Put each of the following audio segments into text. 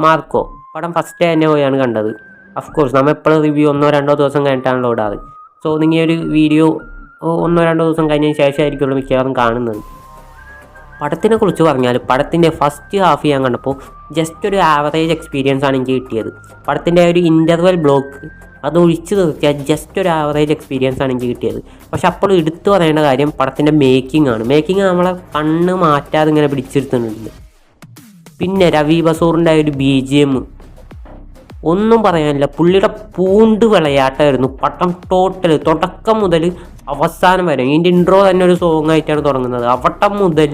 Marco പടം first day തന്നെ പോയാണ് കണ്ടത്. അഫ്കോഴ്സ് നമ്മൾ എപ്പോഴും റിവ്യൂ 1-2 ദിവസം കഴിഞ്ഞിട്ടാണല്ലോ ഇടാറ്. സോ നിങ്ങൾ ഒരു വീഡിയോ 1-2 ദിവസം കഴിഞ്ഞതിന് ശേഷമായിരിക്കുള്ളൂ മിക്കവാറും കാണുന്നത്. പടത്തിനെ കുറിച്ച് പറഞ്ഞാൽ പടത്തിൻ്റെ ഫസ്റ്റ് ഹാഫ് ഞാൻ കണ്ടപ്പോൾ ജസ്റ്റ് ഒരു ആവറേജ് എക്സ്പീരിയൻസ് ആണ് എനിക്ക് കിട്ടിയത്. പടത്തിൻ്റെ ഒരു ഇൻ്റർവെൽ ബ്ലോക്ക് അത് ഒഴിച്ച് നിർത്തിയാൽ ജസ്റ്റ് ഒരു ആവറേജ് എക്സ്പീരിയൻസ് ആണ് എനിക്ക് കിട്ടിയത്. പക്ഷെ അപ്പോൾ എടുത്തു പറയേണ്ട കാര്യം പടത്തിൻ്റെ മേക്കിംഗ് ആണ്. മേക്കിംഗ് നമ്മളെ കണ്ണ് മാറ്റാതെ ഇങ്ങനെ പിടിച്ചെടുത്തിട്ടുണ്ട്. പിന്നെ രവി ബസൂറിൻ്റെ ഒരു BGM ഒന്നും പറയാനില്ല. പുള്ളിയുടെ പൂണ്ട് വിളയാട്ടമായിരുന്നു പടം ടോട്ടൽ, തുടക്കം മുതൽ അവസാനം വരെ. ഇതിൻ്റെ ഇൻട്രോ തന്നെ ഒരു സോങ് ആയിട്ടാണ് തുടങ്ങുന്നത്. അവിടം മുതൽ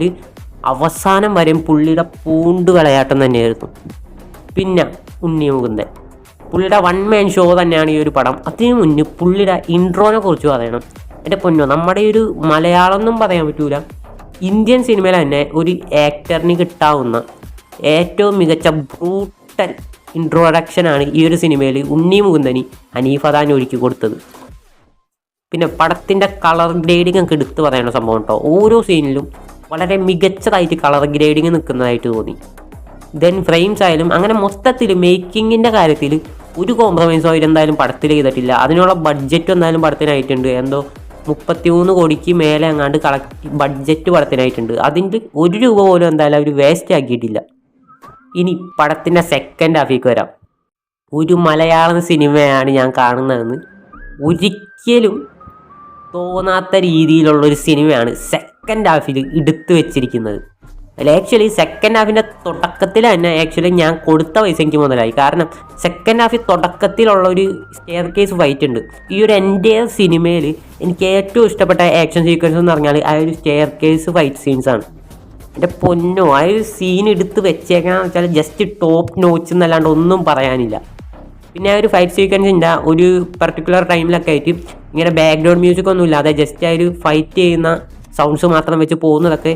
അവസാനം വരെയും പുള്ളിയുടെ പൂണ്ട് വിളയാട്ടം തന്നെയായിരുന്നു. പിന്നെ ഉണ്ണി മുകുന്ദൻ പുള്ളിയുടെ 1 man ഷോ തന്നെയാണ് ഈ ഒരു പടം. അതിനു മുന്നേ പുള്ളിയുടെ ഇൻട്രോനെ കുറിച്ച് പറയണം. എൻ്റെ പൊന്നോ, നമ്മുടെ ഒരു മലയാളം ഒന്നും പറയാൻ പറ്റൂല, ഇന്ത്യൻ സിനിമയിൽ തന്നെ ഒരു ആക്ടറിന് കിട്ടാവുന്ന ഏറ്റവും മികച്ച ബ്രൂട്ടൽ ഇൻട്രോഡക്ഷനാണ് ഈ ഒരു സിനിമയിൽ ഉണ്ണി മുകുന്ദനി ഹനീഫ ഖാൻ ഒരുക്കി കൊടുത്തത്. പിന്നെ പടത്തിൻ്റെ കളർ ഗ്രേഡിങ് ഒക്കെ എടുത്ത് പറയേണ്ട സംഭവം കേട്ടോ. ഓരോ സീനിലും വളരെ മികച്ചതായിട്ട് കളർ ഗ്രേഡിങ് നിൽക്കുന്നതായിട്ട് തോന്നി. ദെൻ ഫ്രെയിംസ് ആയാലും അങ്ങനെ മൊത്തത്തിൽ മേക്കിങ്ങിൻ്റെ കാര്യത്തിൽ ഒരു കോംപ്രമൈസോ അവരെന്തായാലും പടത്തിൽ ചെയ്തിട്ടില്ല. അതിനുള്ള ബഡ്ജറ്റ് എന്തായാലും പടത്തിനായിട്ടുണ്ട്. എന്തോ 33 കോടിക്ക് മേലെ അങ്ങാണ്ട് ബഡ്ജറ്റ് പടത്തിനായിട്ടുണ്ട്. അതിൻ്റെ 1 രൂപ പോലും എന്തായാലും അവർ വേസ്റ്റ് ആക്കിയിട്ടില്ല. ഇനി പടത്തിൻ്റെ സെക്കൻഡ് ഹാഫിലേക്ക് വരാം. ഒരു മലയാളം സിനിമയാണ് ഞാൻ കാണുന്നതെന്ന് ഒരിക്കലും തോന്നാത്ത രീതിയിലുള്ളൊരു സിനിമയാണ് സെക്കൻഡ് ഹാഫിൽ എടുത്തു വെച്ചിരിക്കുന്നത്. ആക്ച്വലി സെക്കൻഡ് ഹാഫിൻ്റെ തുടക്കത്തിൽ തന്നെ ഞാൻ കൊടുത്ത പൈസ എനിക്ക് മുതലായി. കാരണം സെക്കൻഡ് ഹാഫിൽ തുടക്കത്തിലുള്ള ഒരു സ്റ്റെയർ കേസ് ഫൈറ്റ് ഉണ്ട്. ഈ ഒരു എൻ്റെ സിനിമയിൽ എനിക്ക് ഏറ്റവും ഇഷ്ടപ്പെട്ട ആക്ഷൻ സീക്വൻസ് എന്ന് പറഞ്ഞാൽ ആ ഒരു സ്റ്റെയർ കേസ് ഫൈറ്റ് സീൻസാണ്. എൻ്റെ പൊന്നോ, ആ ഒരു സീൻ എടുത്ത് വെച്ചേക്കാന്ന് വെച്ചാൽ ജസ്റ്റ് ടോപ്പ് നോച്ച് എന്നല്ലാണ്ട് ഒന്നും പറയാനില്ല. പിന്നെ ആ ഒരു ഫൈറ്റ് സീക്വൻസിൻ്റെ ഒരു പർട്ടിക്കുലർ ടൈമിലൊക്കെ ആയിട്ട് ഇങ്ങനെ ബാക്ക്ഗ്രൗണ്ട് മ്യൂസിക് ഒന്നും ഇല്ലാതെ ജസ്റ്റ് ആ ഒരു ഫൈറ്റ് ചെയ്യുന്ന സൗണ്ട്സ് മാത്രം വെച്ച് പോകുന്നതൊക്കെ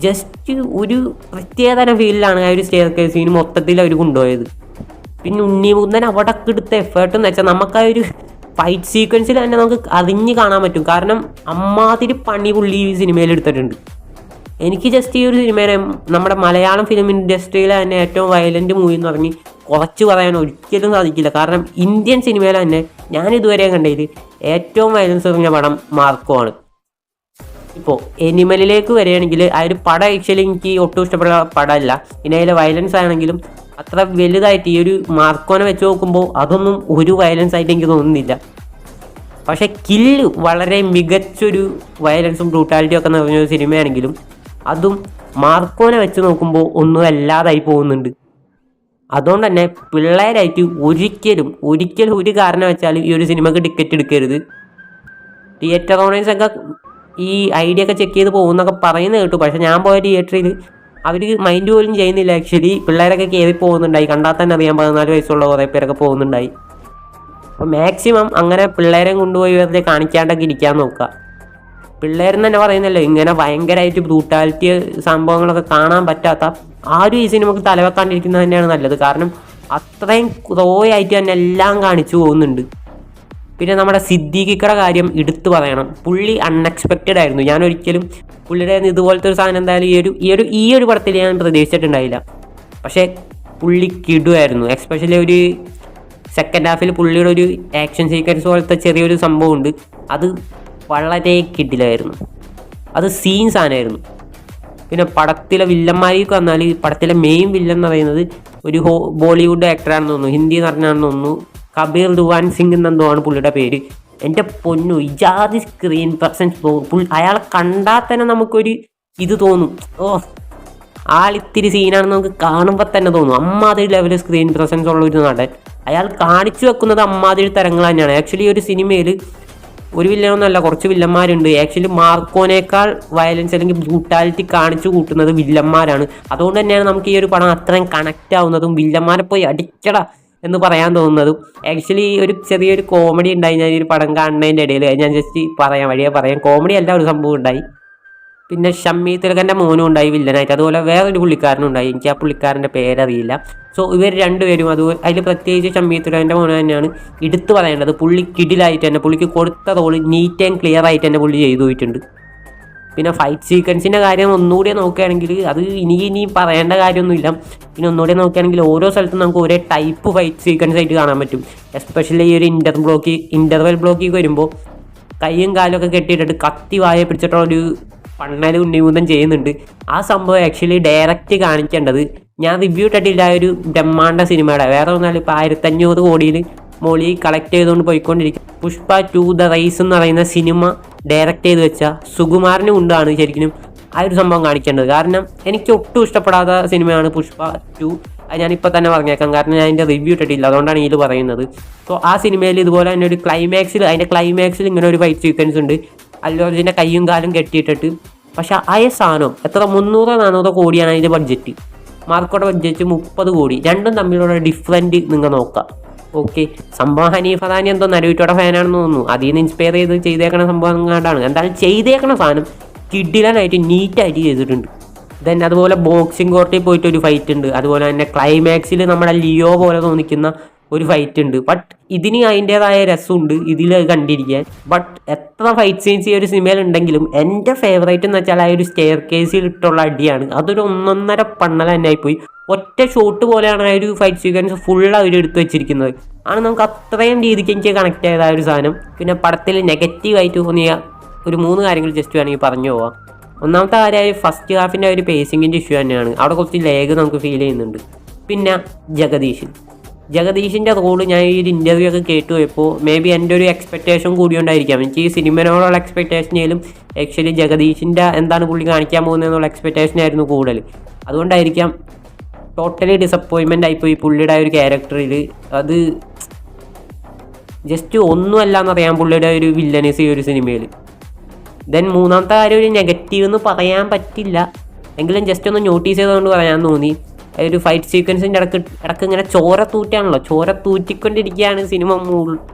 ജസ്റ്റ് ഒരു പ്രത്യേകതരം ഫീലിലാണ് ആ ഒരു സ്റ്റെയർ കേസ് സീൻ മൊത്തത്തിൽ അവർ കൊണ്ടുപോയത്. പിന്നെ ഉണ്ണി മുകുന്ദൻ അവിടെ എടുത്ത എഫേർട്ട് എന്ന് വെച്ചാൽ നമുക്ക് ആ ഒരു ഫൈറ്റ് സീക്വൻസിൽ തന്നെ നമുക്ക് അറിഞ്ഞ് കാണാൻ പറ്റും. കാരണം അമ്മാതിരി പണി പുള്ളി ഈ സിനിമയിൽ എടുത്തിട്ടുണ്ട്. എനിക്ക് ജസ്റ്റ് ഈ ഒരു സിനിമയെ നമ്മുടെ മലയാളം ഫിലിം ഇൻഡസ്ട്രിയിലെ തന്നെ ഏറ്റവും വയലൻ്റ് മൂവി എന്ന് പറഞ്ഞ് കുറച്ച് പറയാൻ ഒരിക്കലും സാധിക്കില്ല. കാരണം ഇന്ത്യൻ സിനിമയിൽ തന്നെ ഞാൻ ഇതുവരെ കണ്ടതിൽ ഏറ്റവും വയലൻസ് പറഞ്ഞ പടം മാർക്കോ ആണ്. ഇപ്പോൾ എനിമലിലേക്ക് വരികയാണെങ്കിൽ ആ ഒരു പടം ആക്ച്വലി എനിക്ക് ഒട്ടും ഇഷ്ടപ്പെടുന്ന പടമല്ല. പിന്നെ അതിലെ വയലൻസ് ആണെങ്കിലും അത്ര വലുതായിട്ട് ഈ ഒരു മാർക്കോനെ വെച്ച് നോക്കുമ്പോൾ അതൊന്നും ഒരു വയലൻസ് ആയിട്ട് എനിക്ക് തോന്നുന്നില്ല. പക്ഷേ കില്ല് വളരെ മികച്ചൊരു വയലൻസും ബ്രൂട്ടാലിറ്റിയും ഒക്കെ നിറഞ്ഞൊരു സിനിമയാണെങ്കിലും അതും മാർക്കോനെ വെച്ച് നോക്കുമ്പോൾ ഒന്നും അല്ലാതായി പോകുന്നുണ്ട്. അതുകൊണ്ട് തന്നെ പിള്ളേരായിട്ട് ഒരിക്കലും ഒരു കാരണം വെച്ചാൽ ഈ ഒരു സിനിമക്ക് ടിക്കറ്റ് എടുക്കരുത്. തിയേറ്റർ ഓണേഴ്സ് ഒക്കെ ഈ ഐഡിയ ഒക്കെ ചെക്ക് ചെയ്ത് പോകുന്നൊക്കെ പറയുന്നത് കേട്ടു. പക്ഷേ ഞാൻ പോയ തിയേറ്ററിൽ അവർ മൈൻഡ് പോലും ചെയ്യുന്നില്ല. ആക്ച്വലി പിള്ളേരൊക്കെ കയറി പോകുന്നുണ്ടായി. കണ്ടാൽ തന്നെ അറിയാൻ 14 വയസ്സുള്ള കുറേ പേരൊക്കെ പോകുന്നുണ്ടായി. അപ്പോൾ മാക്സിമം അങ്ങനെ പിള്ളേരെ കൊണ്ടുപോയി വെറുതെ കാണിക്കാണ്ടൊക്കെ ഇരിക്കാൻ നോക്കുക. പിള്ളേരെന്ന് തന്നെ പറയുന്നല്ലോ, ഇങ്ങനെ ഭയങ്കരമായിട്ട് ബ്രൂട്ടാലിറ്റി സംഭവങ്ങളൊക്കെ കാണാൻ പറ്റാത്ത ആരും ഈ സിനിമക്ക് തലവെക്കാണ്ടിരിക്കുന്നത് തന്നെയാണ് നല്ലത്. കാരണം അത്രയും റോയായിട്ട് തന്നെ എല്ലാം കാണിച്ചു പോകുന്നുണ്ട്. പിന്നെ നമ്മുടെ സിദ്ദീഖിക്കയുടെ കാര്യം എടുത്തു പറയണം. പുള്ളി അൺഎക്സ്പെക്റ്റഡ് ആയിരുന്നു. ഞാൻ ഒരിക്കലും പുള്ളിയുടെ ഇതുപോലത്തെ ഒരു സാധനം എന്തായാലും ഈ ഒരു പടത്തിൽ ഞാൻ പ്രതീക്ഷിച്ചിട്ടുണ്ടായില്ല. പക്ഷേ പുള്ളി കിടുവായിരുന്നു. എസ്പെഷ്യലി ഒരു സെക്കൻഡ് ഹാഫിൽ പുള്ളിയുടെ ഒരു ആക്ഷൻ സീക്വൻസ് പോലത്തെ ചെറിയൊരു സംഭവമുണ്ട്. അത് വളരെ കിടിലായിരുന്നു. അത് സീൻസ് ആനായിരുന്നു. പിന്നെ പടത്തിലെ വില്ലന്മാരിലേക്ക് വന്നാൽ പടത്തിലെ മെയിൻ വില്ലൻ എന്ന് പറയുന്നത് ഒരു ബോളിവുഡ് ആക്ടറാണെന്ന് തോന്നുന്നു, ഹിന്ദി നടനാണെന്ന് തോന്നുന്നു. കബീർ ദുവാൻ സിംഗ് എന്നെന്തോ ആണ് പുള്ളിയുടെ പേര്. എൻ്റെ പൊന്നു, ഇജാതി സ്ക്രീൻ പ്രസൻസ്. അയാളെ കണ്ടാൽ തന്നെ നമുക്കൊരു ഇത് തോന്നും, ആളിത്തിരി സീനാണെന്ന് നമുക്ക് കാണുമ്പോൾ തന്നെ തോന്നും. അമ്മാതിരി ലെവൽ സ്ക്രീൻ പ്രസൻസ് ഉള്ള ഒരു നടൻ. അയാൾ കാണിച്ചു വെക്കുന്നത് അമ്മാതിരി തരങ്ങൾ തന്നെയാണ്. ആക്ച്വലി ഒരു സിനിമയിൽ ഒരു വില്ലനൊന്നുമല്ല, കുറച്ച് വില്ലന്മാരുണ്ട്. ആക്ച്വലി മാർക്കോനേക്കാൾ വയലൻസ് അല്ലെങ്കിൽ ബ്രൂട്ടാലിറ്റി കാണിച്ചു കൂട്ടുന്നത് വില്ലന്മാരാണ്. അതുകൊണ്ട് തന്നെയാണ് നമുക്ക് ഈ ഒരു പടം അത്രയും കണക്റ്റ് ആവുന്നതും വില്ലന്മാരെ പോയി അടിക്കട എന്ന് പറയാൻ തോന്നുന്നതും. ആക്ച്വലി ഒരു ചെറിയൊരു കോമഡി ഉണ്ടായി ഞാൻ ഈ ഒരു പടം കാണുന്നതിൻ്റെ ഇടയിൽ. ഞാൻ ജസ്റ്റ് പറയാം. കോമഡി അല്ല, ഒരു സംഭവം ഉണ്ടായി. പിന്നെ ഷമ്മി തിലകൻ്റെ മോനും ഉണ്ടായി വില്ലനായിട്ട്. അതുപോലെ വേറൊരു പുള്ളിക്കാരനും ഉണ്ടായി. എനിക്ക് ആ പുള്ളിക്കാരൻ്റെ പേരറിയില്ല. സോ ഇവർ രണ്ടുപേരും അതിൽ പ്രത്യേകിച്ച് ഷമ്മി തിലകൻ്റെ മോന് തന്നെയാണ് എടുത്തു പറയേണ്ടത്. പുള്ളി കിടിലായിട്ട് തന്നെ പുള്ളിക്ക് കൊടുത്ത റോള് നീറ്റ് ആൻഡ് ക്ലിയർ ആയിട്ട് തന്നെ പുള്ളി ചെയ്തു പോയിട്ടുണ്ട്. പിന്നെ ഫൈറ്റ് സീക്വൻസിൻ്റെ കാര്യം ഒന്നുകൂടി നോക്കുകയാണെങ്കിൽ അത് ഇനി പറയേണ്ട കാര്യമൊന്നുമില്ല. പിന്നെ ഒന്നുകൂടി നോക്കുകയാണെങ്കിൽ ഓരോ സ്ഥലത്തും നമുക്ക് ഒരേ ടൈപ്പ് ഫൈറ്റ് സീക്വൻസ് ആയിട്ട് കാണാൻ പറ്റും. എസ്പെഷ്യലി ഈ ഒരു ഇൻ്റർവെൽ ബ്ലോക്കിൽ വരുമ്പോൾ കൈയും കാലൊക്കെ കെട്ടിയിട്ടിട്ട് കത്തി വായ പിടിച്ചിട്ടുള്ള ഒരു പണ്ണൽ ഉണ്ണിമൂന്തം ചെയ്യുന്നുണ്ട്. ആ സംഭവം ആക്ച്വലി ഡയറക്റ്റ് കാണിക്കേണ്ടത് ഞാൻ റിവ്യൂ ഇട്ടിട്ടില്ല. ഒരു ബ്രഹ്മാണ്ഡ സിനിമയുടെ വേറെ ഒന്നാലും ഇപ്പോൾ 1500 കോടിയിൽ മോളി കളക്ട് ചെയ്തുകൊണ്ട് പോയിക്കൊണ്ടിരിക്കും. പുഷ്പ 2 ദ റൈസ് എന്ന് പറയുന്ന സിനിമ ഡയറക്റ്റ് ചെയ്ത് വെച്ച സുകുമാരന് കൊണ്ടാണ് ശരിക്കും ആ ഒരു സംഭവം കാണിക്കേണ്ടത്. കാരണം എനിക്ക് ഒട്ടും ഇഷ്ടപ്പെടാത്ത സിനിമയാണ് പുഷ്പ 2. അത് ഞാനിപ്പോൾ തന്നെ പറഞ്ഞേക്കാം, കാരണം ഞാൻ അതിൻ്റെ റിവ്യൂ ഇട്ടിട്ടില്ല, അതുകൊണ്ടാണ് ഇതിൽ പറയുന്നത്. സോ ആ സിനിമയിൽ ഇതുപോലെ തന്നെ ഒരു അതിൻ്റെ ക്ലൈമാക്സിൽ ഇങ്ങനെ ഒരു ഫൈറ്റ് സീക്വൻസ് ഉണ്ട്. അല്ലു അർജുൻ്റെ കയ്യും കാലും കെട്ടിയിട്ടിട്ട്. പക്ഷേ ആ സാധനം എത്ര 300-400 കോടിയാണ് അതിൻ്റെ ബഡ്ജറ്റ്. മാർക്കോടെ ബഡ്ജറ്റ് 30 കോടി. രണ്ടും തമ്മിലുള്ള ഡിഫറൻറ്റ് നിങ്ങൾ നോക്കാം. ഓക്കെ, സംഭവം ഹനീഫ് അദാനി എന്തോ നരുവിറ്റോടെ ഫാനാണെന്ന് തോന്നുന്നു. അതിൽ നിന്ന് ഇൻസ്പയർ ചെയ്ത് ചെയ്തേക്കണ സംഭവം കണ്ടാണ്. എന്തായാലും ചെയ്തേക്കണ സാധനം കിഡിലനായിട്ട് നീറ്റായിട്ട് ചെയ്തിട്ടുണ്ട്. ദെൻ അതുപോലെ ബോക്സിംഗ് കോർട്ടിൽ പോയിട്ട് ഒരു ഫൈറ്റ് ഉണ്ട്. അതുപോലെ തന്നെ ക്ലൈമാക്സിൽ നമ്മുടെ ലിയോ പോലെ തോന്നിക്കുന്ന ഒരു ഫൈറ്റ് ഉണ്ട്. ബട്ട് ഇതിന് അതിൻ്റേതായ രസമുണ്ട് ഇതിൽ കണ്ടിരിക്കാൻ. ബട്ട് എത്ര ഫൈറ്റ് സീൻസ് ഈ ഒരു സിനിമയിൽ ഉണ്ടെങ്കിലും എൻ്റെ ഫേവറേറ്റ് എന്ന് വെച്ചാൽ ആ ഒരു സ്റ്റെയർ കേസിൽ ഇട്ടുള്ള അടിയാണ്. അതൊരു 1.5 പണ്ണല തന്നെ ആയിപ്പോയി. ഒറ്റ ഷോട്ട് പോലെയാണ് ആ ഒരു ഫൈറ്റ് സീക്വൻസ് ഫുൾ അവർ എടുത്തു വെച്ചിരിക്കുന്നത്. ആണ് നമുക്ക് അത്രയും രീതിക്ക് എനിക്ക് കണക്ട് ചെയ്ത ആ ഒരു സാധനം. പിന്നെ പടത്തിൽ നെഗറ്റീവായിട്ട് തോന്നിയ ഒരു 3 കാര്യങ്ങൾ ജസ്റ്റ് വേണമെങ്കിൽ പറഞ്ഞു പോവാം. ഒന്നാമത്തെ കാര്യമായി ഫസ്റ്റ് ഹാഫിൻ്റെ ഒരു പേസിങ്ങിൻ്റെ ഇഷ്യൂ തന്നെയാണ്. അവിടെ കുറച്ച് ലേഗ് നമുക്ക് ഫീൽ ചെയ്യുന്നുണ്ട്. പിന്നെ ജഗദീഷിൻ്റെ റോള് ഞാൻ ഈ ഒരു ഇൻ്റർവ്യൂ ഒക്കെ കേട്ടു പോയപ്പോൾ മേ ബി എൻ്റെ ഒരു എക്സ്പെക്റ്റേഷൻ കൂടിയുണ്ടായിരിക്കാം. എനിക്ക് ഈ സിനിമയോടുള്ള എക്സ്പെക്റ്റേഷനേലും ആക്ച്വലി ജഗദീഷിൻ്റെ എന്താണ് പുള്ളി കാണിക്കാൻ പോകുന്നതെന്നുള്ള എക്സ്പെക്റ്റേഷനായിരുന്നു കൂടുതൽ. അതുകൊണ്ടായിരിക്കാം ടോട്ടലി ഡിസപ്പോയിൻമെൻ്റ് ആയിപ്പോയി പുള്ളിയുടെ ഒരു ക്യാരക്ടറിൽ. അത് ജസ്റ്റ് ഒന്നുമല്ല എന്നറിയാം പുള്ളിയുടെ ഒരു വില്ലനസ് ഈ ഒരു സിനിമയിൽ. ദെൻ മൂന്നാമത്തെ കാര്യം ഒരു നെഗറ്റീവ് എന്ന് പറയാൻ പറ്റില്ല, എങ്കിലും ജസ്റ്റ് ഒന്ന് നോട്ടീസ് ചെയ്തുകൊണ്ട് പറയാൻ തോന്നി. ഒരു ഫൈറ്റ് സീക്വൻസിൻ്റെ ഇടക്ക് ഇങ്ങനെ ചോര തൂറ്റിക്കൊണ്ടിരിക്കുകയാണ് സിനിമ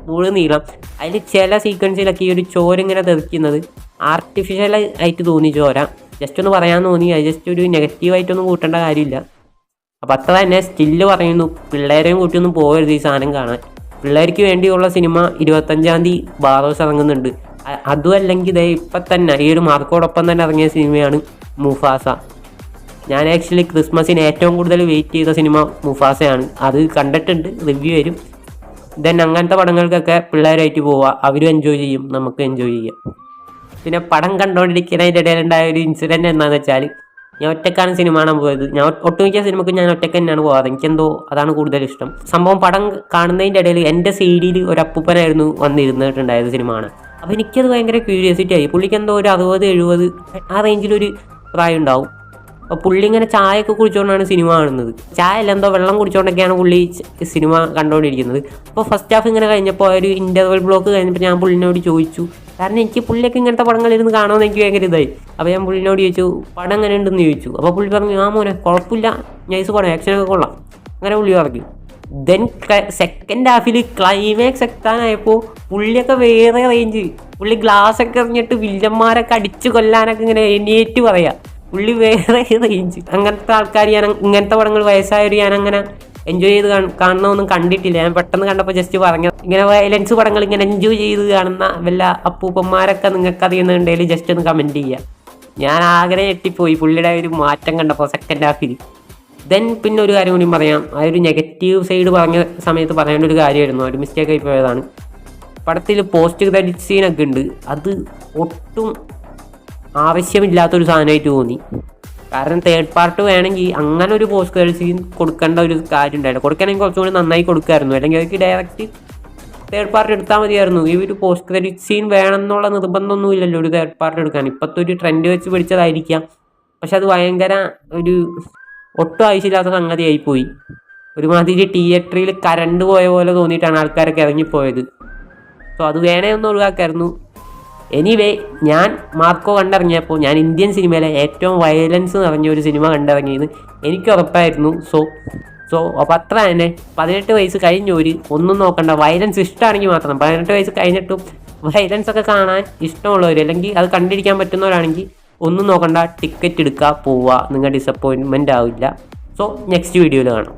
മുഴുവൻ നീളം. അതിൽ ചില സീക്വൻസിലൊക്കെ ഈ ഒരു ചോര ഇങ്ങനെ തെറിക്കുന്നത് ആർട്ടിഫിഷ്യൽ ആയിട്ട് തോന്നി ചോര. ജസ്റ്റ് ഒന്ന് പറയാൻ തോന്നി. അത് ജസ്റ്റ് ഒരു നെഗറ്റീവായിട്ടൊന്നും കൂട്ടേണ്ട കാര്യമില്ല. അപ്പോൾ അത്ര തന്നെ സ്റ്റില്ല് പറയുന്നു, പിള്ളേരെയും കൂട്ടിയൊന്നും പോകരുത് ഈ സാധനം കാണാൻ. പിള്ളേർക്ക് വേണ്ടിയുള്ള സിനിമ 25-ാം തീയതി ബാറോസ് ഇറങ്ങുന്നുണ്ട്. അതും അല്ലെങ്കിൽ ഇപ്പം തന്നെ ഈ ഒരു മാർക്കോടൊപ്പം തന്നെ ഇറങ്ങിയ സിനിമയാണ് മുഫാസ. ഞാൻ ആക്ച്വലി ക്രിസ്മസിന് ഏറ്റവും കൂടുതൽ വെയിറ്റ് ചെയ്ത സിനിമ മുഫാസയാണ്. അത് കണ്ടിട്ടുണ്ട്, റിവ്യൂ വരും. ദെൻ അങ്ങനത്തെ പടങ്ങൾക്കൊക്കെ പിള്ളേരായിട്ട് പോവുക, അവരും എൻജോയ് ചെയ്യും, നമുക്ക് എൻജോയ് ചെയ്യാം. പിന്നെ പടം കണ്ടുകൊണ്ടിരിക്കുന്നതിൻ്റെ ഇടയിലുണ്ടായ ഒരു ഇൻസിഡൻറ്റ് എന്താണെന്ന് വെച്ചാൽ, ഞാൻ ഒറ്റക്കാണ് സിനിമ കാണാൻ പോയത്. ഞാൻ ഒട്ടുമിക്ക സിനിമയ്ക്ക് ഞാൻ ഒറ്റയ്ക്ക് തന്നെയാണ് പോകാറ്. എനിക്കെന്തോ അതാണ് കൂടുതൽ ഇഷ്ടം. സംഭവം പടം കാണുന്നതിൻ്റെ ഇടയിൽ എൻ്റെ സൈഡിൽ ഒരു അപ്പൂപ്പനായിരുന്നു വന്നിരുന്നിട്ടുണ്ടായത് സിനിമ കാണാൻ. അപ്പോൾ എനിക്കത് ഭയങ്കര ക്യൂരിയോസിറ്റി ആയി. പുള്ളിക്ക് എന്തോ ഒരു 60-70 ആ റേഞ്ചിലൊരു പ്രായം ഉണ്ടാവും. അപ്പോൾ പുള്ളി ഇങ്ങനെ ചായയൊക്കെ കുടിച്ചുകൊണ്ടാണ് സിനിമ കാണുന്നത്. ചായ അല്ല, എന്തോ വെള്ളം കുടിച്ചുകൊണ്ടൊക്കെയാണ് പുള്ളി സിനിമ കണ്ടുകൊണ്ടിരിക്കുന്നത്. അപ്പോൾ ഫസ്റ്റ് ഹാഫ് ഇങ്ങനെ കഴിഞ്ഞപ്പോൾ ഒരു ഇൻ്റർവെൽ ബ്ലോക്ക് കഴിഞ്ഞപ്പോൾ ഞാൻ പുള്ളിനോട് ചോദിച്ചു, കാരണം എനിക്ക് പുള്ളിയൊക്കെ ഇങ്ങനത്തെ പടങ്ങളിരുന്ന് കാണുമെന്ന് എനിക്ക് ഭയങ്കര ഇതായി. അപ്പോൾ ഞാൻ പുള്ളിനോട് ചോദിച്ചു പടം എങ്ങനെ ഉണ്ടെന്ന് ചോദിച്ചു. അപ്പോൾ പുള്ളി പറഞ്ഞു, ആ മോനെ കുഴപ്പമില്ല, നൈസ് പടം, ആക്ഷനൊക്കെ കൊള്ളാം, അങ്ങനെ പുള്ളി പറഞ്ഞു. ദെൻ സെക്കൻഡ് ഹാഫിൽ ക്ലൈമാക്സ് എത്താനായപ്പോൾ പുള്ളിയൊക്കെ വേറെ റേഞ്ച്. പുള്ളി ഗ്ലാസ്സൊക്കെ എറിഞ്ഞിട്ട് വില്ലന്മാരൊക്കെ അടിച്ചു കൊല്ലാനൊക്കെ ഇങ്ങനെ എണീറ്റ് പറയാം. പുള്ളി വേറെ റേഞ്ച്. അങ്ങനത്തെ ആൾക്കാർ ഇങ്ങനത്തെ പടങ്ങൾ വയസ്സായൊരു ഞാനങ്ങനെ എൻജോയ് ചെയ്ത് കാണണമെന്നും കണ്ടിട്ടില്ല. ഞാൻ പെട്ടെന്ന് കണ്ടപ്പോൾ ജസ്റ്റ് പറഞ്ഞു, ഇങ്ങനെ വയലൻസ് പടങ്ങൾ ഇങ്ങനെ എൻജോയ് ചെയ്ത് കാണുന്ന വല്ല അപ്പൂപ്പന്മാരൊക്കെ നിങ്ങൾക്ക് അറിയുന്നുണ്ടെങ്കിൽ ജസ്റ്റ് ഒന്ന് കമൻറ്റ് ചെയ്യുക. ഞാൻ ആഗ്രഹം ഞെട്ടിപ്പോയി പുള്ളിയുടെ ഒരു മാറ്റം കണ്ടപ്പോൾ സെക്കൻഡ് ഹാഫിൽ. ദെൻ പിന്നെ ഒരു കാര്യം കൂടി പറയാം. ആ ഒരു നെഗറ്റീവ് സൈഡ് പറഞ്ഞ സമയത്ത് പറയേണ്ട ഒരു കാര്യമായിരുന്നു, ഒരു മിസ്റ്റേക്ക് ആയി പോയതാണ്. പടത്തിൽ പോസ്റ്റ് ക്രെഡിറ്റ് സീനൊക്കെ ഉണ്ട്. അത് ഒട്ടും ആവശ്യമില്ലാത്തൊരു സാധനമായിട്ട് തോന്നി. കാരണം തേർഡ് പാർട്ട് വേണമെങ്കിൽ അങ്ങനെ ഒരു പോസ്റ്റ് ക്രെഡിറ്റ് സീൻ കൊടുക്കേണ്ട ഒരു കാര്യം ഉണ്ടായിരുന്നു. കൊടുക്കണമെങ്കിൽ കുറച്ചുകൂടി നന്നായി കൊടുക്കുമായിരുന്നു. അല്ലെങ്കിൽ അവർക്ക് ഡയറക്റ്റ് തേർഡ് പാർട്ട് എടുത്താൽ മതിയായിരുന്നു. ഈ ഒരു പോസ്റ്റ് ക്രെഡിറ്റ് സീൻ വേണമെന്നുള്ള നിർബന്ധമൊന്നുമില്ലല്ലോ ഒരു തേർഡ് പാർട്ട് എടുക്കാൻ. ഇപ്പോഴത്തെ ഒരു ട്രെൻഡ് വെച്ച് പിടിച്ചതായിരിക്കാം, പക്ഷെ അത് ഭയങ്കര ഒരു ഒട്ടും ആവശ്യമില്ലാത്ത സംഗതിയായിപ്പോയി. ഒരുമാതിരി തിയേറ്ററിൽ കറണ്ട് പോയ പോലെ തോന്നിയിട്ടാണ് ആൾക്കാരൊക്കെ ഇറങ്ങിപ്പോയത്. സോ അത് വേണേ ഒന്ന് ഒഴിവാക്കായിരുന്നു. എനിവേ, ഞാൻ മാർക്കോ കണ്ടിറങ്ങിയപ്പോൾ ഞാൻ ഇന്ത്യൻ സിനിമയിലെ ഏറ്റവും വയലൻസ് നിറഞ്ഞ ഒരു സിനിമ കണ്ടിറങ്ങിയത് എനിക്ക് ഉറപ്പായിരുന്നു. സോ അപ്പോൾ അത്ര തന്നെ 18 വയസ്സ് കഴിഞ്ഞൊരു ഒന്നും നോക്കണ്ട, വയലൻസ് ഇഷ്ടമാണെങ്കിൽ മാത്രം. 18 വയസ്സ് കഴിഞ്ഞിട്ടും വയലൻസ് ഒക്കെ കാണാൻ ഇഷ്ടമുള്ളവർ, അല്ലെങ്കിൽ അത് കണ്ടിരിക്കാൻ പറ്റുന്നവരാണെങ്കിൽ ഒന്നും നോക്കണ്ട, ടിക്കറ്റ് എടുക്കുക, പോവുക, നിങ്ങൾ ഡിസപ്പോയിൻമെൻ്റ് ആവില്ല. സോ നെക്സ്റ്റ് വീഡിയോയിൽ കാണാം.